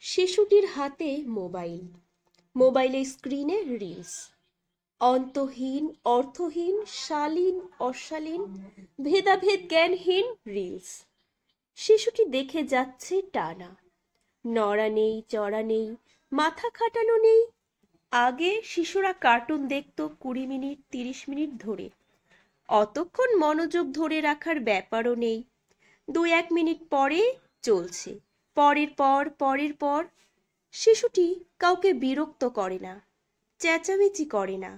শিশুটির হাতে মোবাইল, মোবাইলের স্ক্রিনে রিলস, অন্তহীন অর্থহীন শালীন অশালীন ভেদাভেদ জ্ঞানহীন রিলস। শিশুটি দেখে যাচ্ছে টানা, নড়া নেই চড়া নেই, মাথা খাটানো নেই। আগে শিশুরা কার্টুন দেখতো 20 মিনিট 30 মিনিট ধরে, অতক্ষণ মনোযোগ ধরে রাখার ব্যাপারও নেই। 2-1 মিনিট পরে চলছে, পরের পর। শিশুটি কাউকে বিরক্ত করে না, চেঁচামেচি করে না,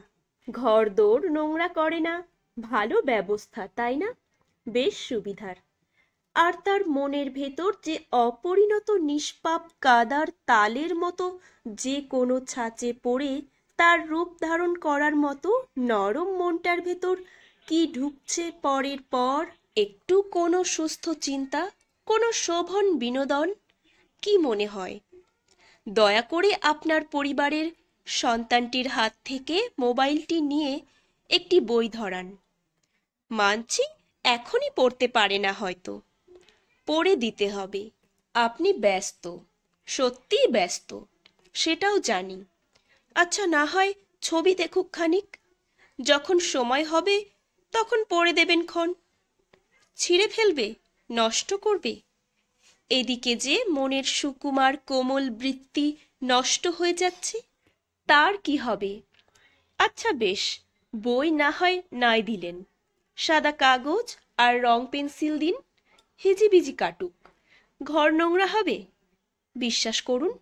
ঘরদোর নোংরা করে না। ভালো ব্যবস্থা, তাই না? বেশ সুবিধার। আর তার মনের ভেতর যে অপরিণত নিষ্পাপ কাদার তালের মতো যে কোনো ছাঁচে পড়ে তার রূপ ধারণ করার মতো নরম মনটার ভেতর কি ঢুকছে পরের পর। একটু কোনো সুস্থ চিন্তা, কোনো শোভন বিনোদন। কি মনে হয়? দয়া করে আপনার পরিবারের সন্তানটির হাত থেকে মোবাইলটি নিয়ে একটি বই ধরান। মানছি এখনই পড়তে পারে না, হয়তো পড়ে দিতে হবে। আপনি ব্যস্ত, সত্যিই ব্যস্ত, সেটাও জানি। আচ্ছা, না হয় ছবি দেখুক খানিক, যখন সময় হবে তখন পড়ে দেবেন ক্ষণ। ছিঁড়ে ফেলবে, নষ্ট করবে? এদিকে যে মনের সুকুমার কোমল বৃত্তি নষ্ট হয়ে যাচ্ছে, তার কি হবে? আচ্ছা বেশ, বই না হয় নাই দিলেন, সাদা কাগজ আর রং পেন্সিল দিন, হিজিবিজি কাটুক। ঘর নোংরা হবে? বিশ্বাস করুন,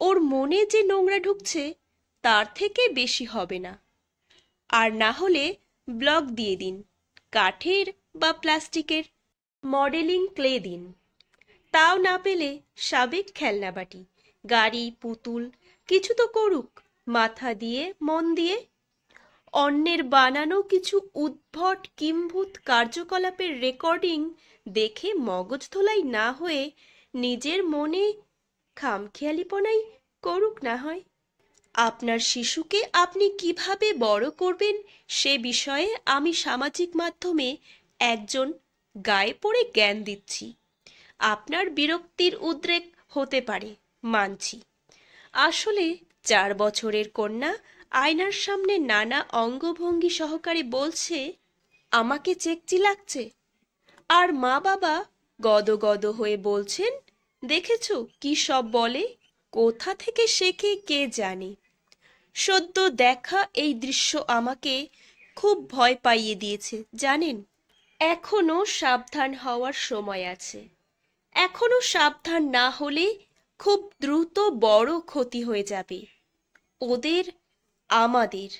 ওর মনে যে নোংরা ঢুকছে তার থেকে বেশি হবে না। আর না হলে ব্লক দিয়ে দিন, কাঠের বা প্লাস্টিকের। মডেলিং ক্লে দিন। তাও না পেলে সাবেক খেলনাবাটি, গাড়ি, পুতুল, কিছু তো করুক, মাথা দিয়ে মন দিয়ে। অন্যের বানানো কিছু উদ্ভট কিম্ভূত কার্যকলাপের রেকর্ডিং দেখে মগজ ধোলাই না হয়ে নিজের মনে খামখেয়ালিপনাই করুক না হয়। আপনার শিশুকে আপনি কিভাবে বড় করবেন সে বিষয়ে আমি সামাজিক মাধ্যমে একজন গায়ে পড়ে জ্ঞান দিচ্ছি। আপনার বিরক্তির উদ্রেক হতে পারে, মানছি। আসলে 4 বছরের কন্যা আয়নার সামনে নানা অঙ্গভঙ্গি সহকারে বলছে, আমাকে চেকচি লাগছে। আর মা বাবা গদগদ হয়ে বলছেন, দেখেছো কি সব বলে, কোথা থেকে শেখে কে জানে। সদ্য দেখা এই দৃশ্য আমাকে খুব ভয় পাইয়ে দিয়েছে, জানেন। এখনো সাবধান হওয়ার সময় আছে। এখনো সাবধান না হলে খুব দ্রুত বড় ক্ষতি হয়ে যাবে, ওদের, আমাদের।